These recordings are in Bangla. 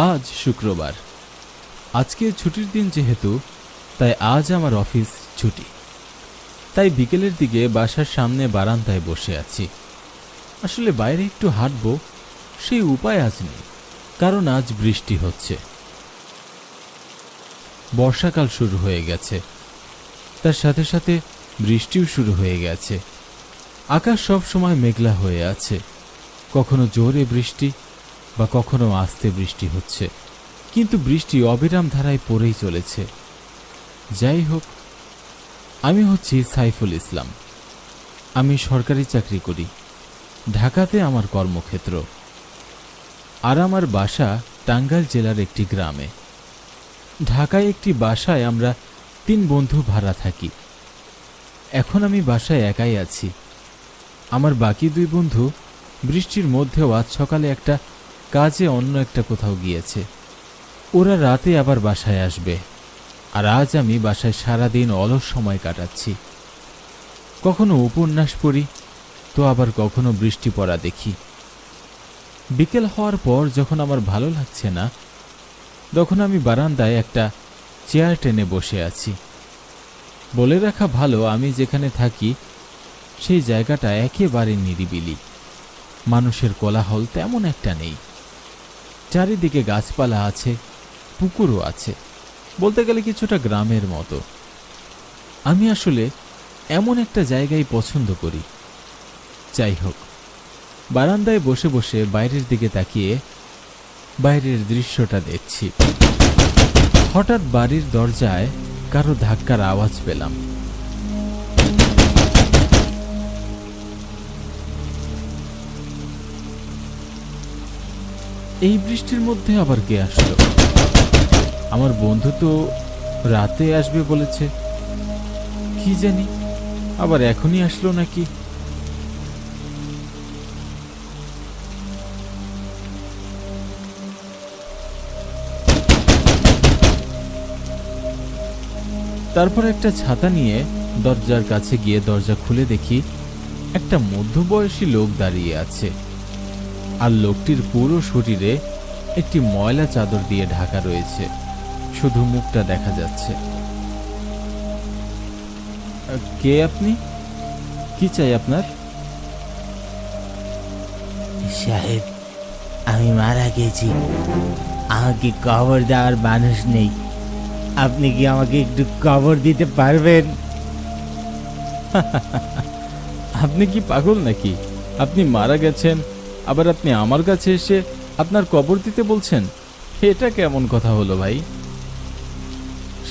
আজ শুক্রবার। আজকে ছুটির দিন যেহেতু, তাই আজ আমার অফিস ছুটি। তাই বিকেলের দিকে বাসার সামনে বারান্দায় বসে আছি। আসলে বাইরে একটু হাঁটবো, সেই উপায় আজ নেই, কারণ আজ বৃষ্টি হচ্ছে। বর্ষাকাল শুরু হয়ে গেছে, তার সাথে সাথে বৃষ্টিও শুরু হয়ে গেছে। আকাশ সব সময় মেঘলা হয়ে আছে, কখনো জোরে বৃষ্টি বা কখনো আস্তে বৃষ্টি হচ্ছে, কিন্তু বৃষ্টি অবিরাম ধারায় পড়েই চলেছে। যাই হোক, আমি হচ্ছি সাইফুল ইসলাম। আমি সরকারি চাকরি করি, ঢাকাতে আমার কর্মক্ষেত্র। আর আমার বাসা টাঙ্গাইল জেলার একটি গ্রামে। ঢাকায় একটি বাসায় আমরা 3 বন্ধু ভাড়া থাকি। এখন আমি বাসায় একাই আছি। আমার বাকি 2 বন্ধু বৃষ্টির মধ্যেও আজ সকালে একটা কাজে অন্য একটা কোথাও গিয়েছে। ওরা রাতে আবার বাসায় আসবে। আর আজ আমি বাসায় সারাদিন অলস সময় কাটাচ্ছি। কখনো উপন্যাস পড়ি, তো আবার কখনো বৃষ্টি পড়া দেখি। বিকেল হওয়ার পর যখন আমার ভালো লাগছে না, তখন আমি বারান্দায় একটা চেয়ার টেনে বসে আছি। বলে রাখা ভালো, আমি যেখানে থাকি সেই জায়গাটা একেবারে নিরিবিলি। মানুষের কোলাহল তেমন একটা নেই। চারিদিকে গাছপালা আছে, পুকুরও আছে, বলতে গেলে কিছুটা গ্রামের মতো। আমি আসলে এমন একটা জায়গায় পছন্দ করি। যাই হোক, বারান্দায় বসে বসে বাইরের দিকে তাকিয়ে বাইরের দৃশ্যটা দেখছি। হঠাৎ বাড়ির দরজায় কারো ধাক্কার আওয়াজ পেলাম। এই বৃষ্টির মধ্যে আবার কে আসলো? আমার বন্ধু তো রাতে আসবে বলেছে, কি জানি আবার এখনই আসলো নাকি। তারপর একটা ছাতা নিয়ে দরজার কাছে গিয়ে দরজা খুলে দেখি একটা মধ্যবয়সী লোক দাঁড়িয়ে আছে। আর লোকটির পুরো শরীরে একটি ময়লা চাদর দিয়ে ঢাকা রয়েছে, শুধু মুখটা দেখা যাচ্ছে। কে আপনি? কি চাই আপনার? সাহেব, আমি মারা গেছি, আমাকে কবর দেওয়ার মানুষ নেই, আপনি কি আমাকে একটু কবর দিতে পারবেন? আপনি কি পাগল নাকি? আপনি মারা গেছেন, আবার আপনি আমার কাছে এসে আপনার কবর দিতে বলছেন? এটা কেমন কথা হলো ভাই?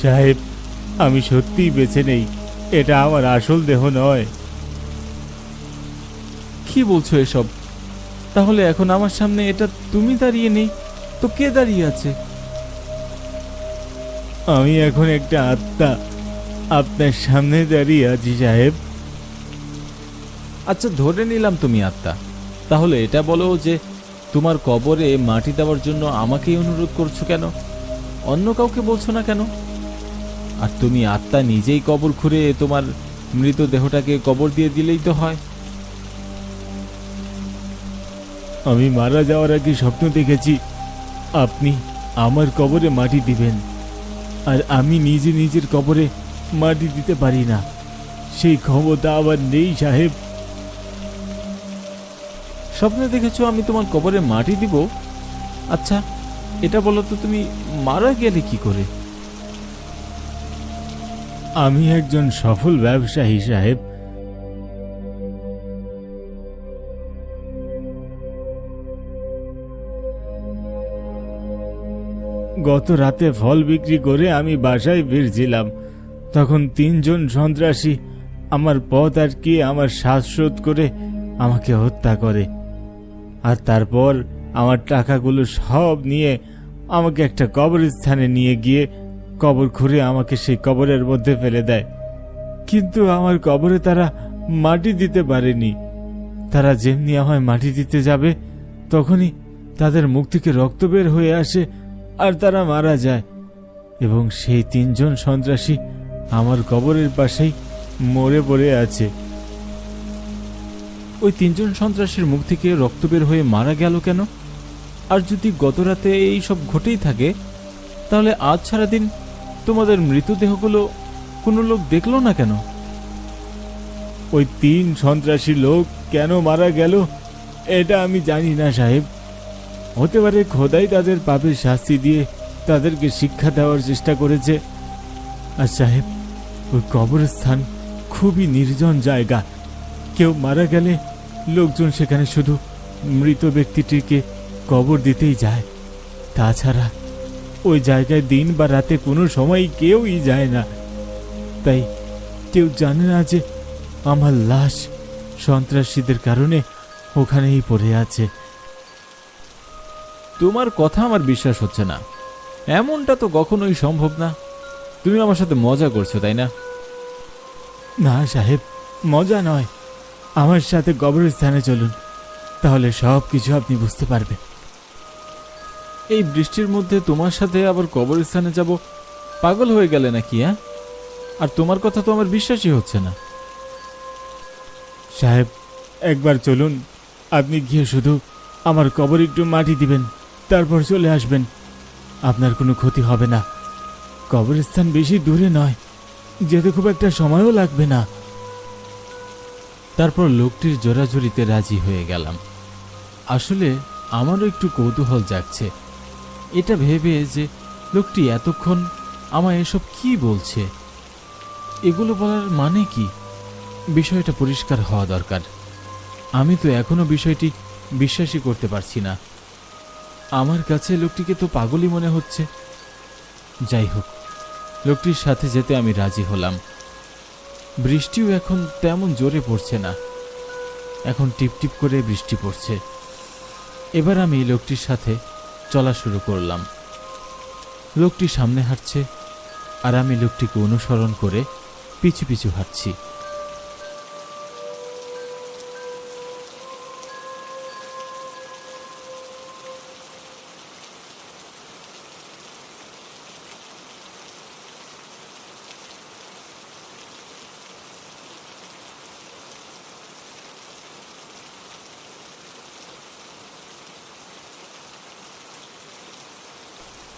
সাহেব, আমি সত্যিই বেঁচে নেই, এটা আমার আসল দেহ নয়। কি বলছো এসব? তাহলে এখন আমার সামনে এটা তুমি দাঁড়িয়ে নেই তো কে দাঁড়িয়ে আছে? আমি এখন একটা আত্মা আপনার সামনে দাঁড়িয়ে আছি সাহেব। আচ্ছা, ধরে নিলাম তুমি আত্মা। তাহলে এটা বলো যে তোমার কবরে মাটি দেওয়ার জন্য আমাকেই অনুরোধ করছো কেন? অন্য কাউকে বলছো না কেন? আর তুমি আত্মা নিজেই কবর খুঁড়ে তোমার মৃতদেহটাকে কবর দিয়ে দিলেই তো হয়। আমি মারা যাওয়ার আগে স্বপ্ন দেখেছি আপনি আমার কবরে মাটি দিবেন, আর আমি নিজে নিজের কবরে মাটি দিতে পারি না, সেই ক্ষমতা আবার নেই সাহেব। স্বপ্নে দেখেছো আমি তোমার কবরে মাটি দিব? আচ্ছা, এটা বলো তো তুমি মারা গেলে কি করে? আমি একজন সফল ব্যবসায়ী সাহেব। গত রাতে ফল বিক্রি করে আমি বাসায় ফিরছিলাম, তখন 3 জন সন্ত্রাসী আমার পথ আটকিয়ে আমার শ্বাসরোধ করে আমাকে হত্যা করে। আর তারপর আমার টাকাগুলো সব নিয়ে আমাকে একটা কবরস্থানে নিয়ে গিয়ে কবর খুঁড়ে আমাকে সেই কবরের মধ্যে ফেলে দেয়। কিন্তু আমার কবরে তারা মাটি দিতে পারেনি। তারা যেমনি আমায় মাটি দিতে যাবে, তখনই তাদের মুখ থেকে রক্ত বের হয়ে আসে আর তারা মারা যায়। এবং সেই 3 জন সন্ত্রাসী আমার কবরের পাশেই মরে পড়ে আছে। ওই 3 জন সন্ত্রাসীর মুখ থেকে রক্ত বের হয়ে মারা গেল কেন? আর যদি গত রাতে এই সব ঘটেই থাকে, তাহলে আজ সারাদিন তোমাদের মৃতদেহগুলো কোনো লোক দেখলো না কেন? ওই 3 সন্ত্রাসী লোক কেন মারা গেল এটা আমি জানি না সাহেব। হতে পারে খোদাই তাদের পাপের শাস্তি দিয়ে তাদেরকে শিক্ষা দেওয়ার চেষ্টা করেছে। আর সাহেব, ওই কবরস্থান খুবই নির্জন জায়গা। কেউ মারা গেলে লোকজন সেখানে শুধু মৃত ব্যক্তিটিকে কবর দিতেই যায়। তাছাড়া ওই জায়গায় দিন বা রাতে কোনো সময় কেউই যায় না। তাই কেউ জানে না যে আমার লাশ সন্ত্রাসীদের কারণে ওখানেই পড়ে আছে। তোমার কথা আমার বিশ্বাস হচ্ছে না। এমনটা তো কখনোই সম্ভব না। তুমি আমার সাথে মজা করছো, তাই না? না সাহেব, মজা নয়। আমার সাথে কবরস্থানে চলুন, তাহলে সব কিছু আপনি বুঝতে পারবেন। এই বৃষ্টির মধ্যে তোমার সাথে আবার কবরস্থানে যাব? পাগল হয়ে গেলে নাকি? হ্যাঁ, আর তোমার কথা তো আমার বিশ্বাসই হচ্ছে না। সাহেব, একবার চলুন। আপনি গিয়ে শুধু আমার কবর একটু মাটি দিবেন, তারপর চলে আসবেন। আপনার কোনো ক্ষতি হবে না। কবরস্থান বেশি দূরে নয়, যেতে খুব একটা সময়ও লাগবে না। তারপর লোকটির জোরাজুরিতে রাজি হয়ে গেলাম। আসলে আমারও একটু কৌতূহল জাগছে, এটা ভেবে যে লোকটি এতক্ষণ আমায় এসব কি বলছে, এগুলো বলার মানে কি। বিষয়টা পরিষ্কার হওয়া দরকার। আমি তো এখনো বিষয়টি বিশ্বাসই করতে পারছি না। আমার কাছে লোকটিকে তো পাগলই মনে হচ্ছে। যাই হোক, লোকটির সাথে যেতে আমি রাজি হলাম। বৃষ্টিও এখন তেমন জোরে পড়ছে না, এখন টিপটিপ করে বৃষ্টি পড়ছে। এবার আমি লোকটির সাথে চলা শুরু করলাম। লোকটি সামনে হাঁটছে আর আমি লোকটিকে অনুসরণ করে পিছু পিছু হাঁটছি।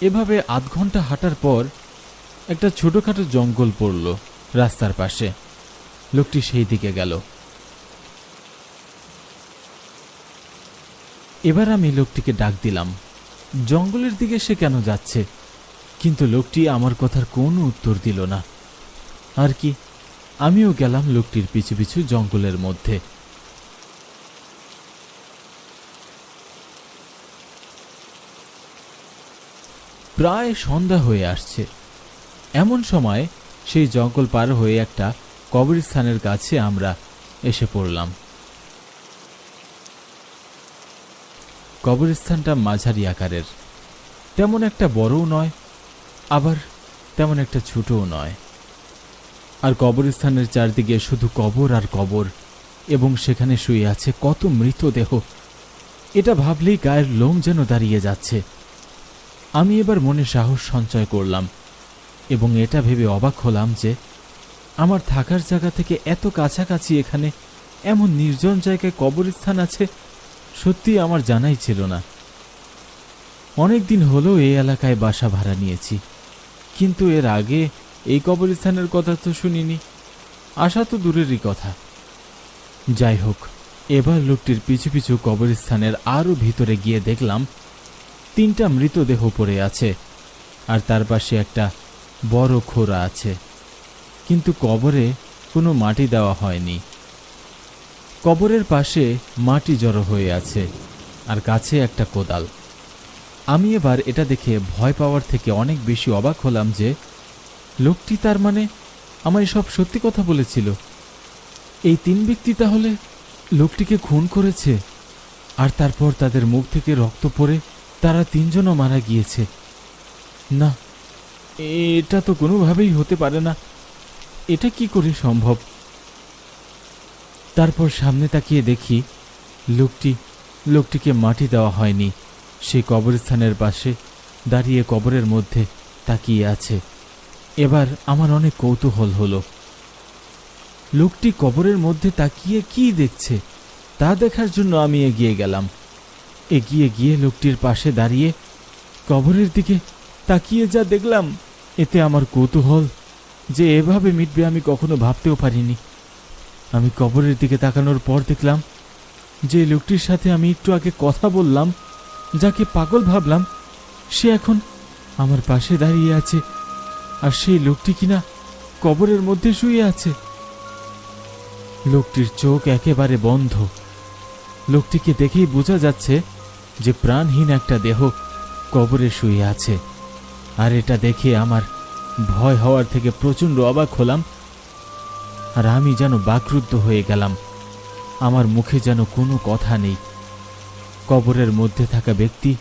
এভাবে আধ ঘন্টা হাঁটার পর একটা ছোটখাটো জঙ্গল পড়ল রাস্তার পাশে। লোকটি সেই দিকে গেল। এবার আমি লোকটিকে ডাক দিলাম, জঙ্গলের দিকে সে কেন যাচ্ছে? কিন্তু লোকটি আমার কথার কোনো উত্তর দিল না। আর কি, আমিও গেলাম লোকটির পিছু পিছু জঙ্গলের মধ্যে। প্রায় সন্ধ্যা হয়ে আসছে। এমন সময় সেই জঙ্গল পার হয়ে একটা কবরস্থানের কাছে আমরা এসে পড়লাম। কবরস্থানটা মাঝারি আকারের, তেমন একটা বড়ও নয়, আবার তেমন একটা ছোটও নয়। আর কবরস্থানের চারদিকে শুধু কবর আর কবর, এবং সেখানে শুয়ে আছে কত মৃতদেহ। এটা ভাবলেই গায়ের লোম যেন দাঁড়িয়ে যাচ্ছে। আমি এবার মনে সাহস সঞ্চয় করলাম এবং এটা ভেবে অবাক হলাম যে আমার থাকার জায়গা থেকে এত কাছাকাছি এখানে এমন নির্জন জায়গায় কবরস্থান আছে, সত্যি আমার জানাই ছিল না। অনেক দিন হলো এই এলাকায় বাসা ভাড়া নিয়েছি, কিন্তু এর আগে এই কবরস্থানের কথা তো শুনিনি। আসা তো দূরেরই কথা। যাই হোক, এবার লোকটির পিছু পিছু কবরস্থানের আরও ভিতরে গিয়ে দেখলাম 3টা মৃতদেহ পড়ে আছে, আর তার পাশে একটা বড় খোঁড়া আছে, কিন্তু কবরে কোনো মাটি দেওয়া হয়নি। কবরের পাশে মাটি জড়ো হয়ে আছে, আর কাছে একটা কোদাল। আমি এবার এটা দেখে ভয় পাওয়ার থেকে অনেক বেশি অবাক হলাম যে লোকটি তার মানে আমায় সব সত্যি কথা বলেছিল। এই 3 ব্যক্তি তাহলে লোকটিকে খুন করেছে, আর তারপর তাদের মুখ থেকে রক্ত পড়ে তারা 3 জনও মারা গিয়েছে। না, এটা তো কোনোভাবেই হতে পারে না। এটা কি করে সম্ভব? তারপর সামনে তাকিয়ে দেখি লোকটিকে মাটি দেওয়া হয়নি। সে কবরস্থানের পাশে দাঁড়িয়ে কবরের মধ্যে তাকিয়ে আছে। এবার আমার অনেক কৌতূহল হলো, লোকটি কবরের মধ্যে তাকিয়ে কি দেখছে তা দেখার জন্য আমি এগিয়ে গেলাম। এগিয়ে গিয়ে লোকটির পাশে দাঁড়িয়ে কবরের দিকে তাকিয়ে যা দেখলাম, এতে আমার কৌতূহল যে এভাবে মিটবে আমি কখনো ভাবতেও পারিনি। আমি কবরের দিকে তাকানোর পর দেখলাম যে লোকটির সাথে আমি একটু আগে কথা বললাম, যাকে পাগল ভাবলাম, সে এখন আমার পাশে দাঁড়িয়ে আছে। আর সেই লোকটি কিনা কবরের মধ্যে শুয়ে আছে। লোকটির চোখ একেবারে বন্ধ। লোকটিকে দেখেই বোঝা যাচ্ছে যে প্রাণহীন একটা দেহ কবরে শুয়ে আছে। আর এটা দেখে আমার ভয় হওয়ার থেকে প্রচণ্ড অবাক হলাম। আর আমি যেন বাকরুদ্ধ হয়ে গেলাম। আমার মুখে যেন কোনো কথা নেই। কবরের মধ্যে থাকা ব্যক্তি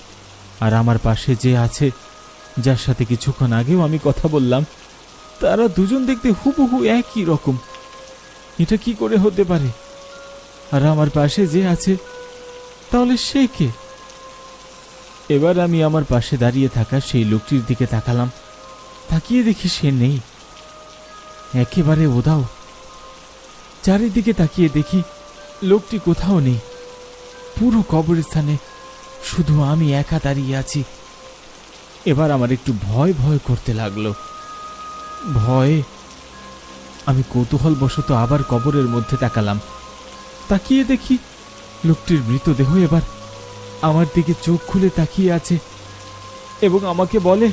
আর আমার পাশে যে আছে, যার সাথে কিছুক্ষণ আগেও আমি কথা বললাম, তারা দুজন দেখতে হুবহু একই রকম। এটা কি করে হতে পারে? আর আমার পাশে যে আছে, তাহলে সে কে? এবার আমি আমার পাশে দাঁড়িয়ে থাকা সেই লোকটির দিকে তাকালাম। তাকিয়ে দেখি সে নেই, একেবারে উধাও। চারিদিকে তাকিয়ে দেখি লোকটি কোথাও নেই। পুরো কবরস্থানে শুধু আমি একা দাঁড়িয়ে আছি। এবার আমার একটু ভয় ভয় করতে লাগলো। ভয়ে আমি কৌতূহলবশত আবার কবরের মধ্যে তাকালাম। তাকিয়ে দেখি লোকটির মৃতদেহ এবার আমার দিকে চোখ খুলে তাকিয়ে আছে এবং আমাকে বলে,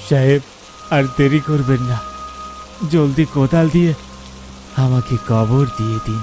সাহেব, আর দেরি করবেন না, জলদি কোদাল দিয়ে আমাকে কবর দিয়ে দিন।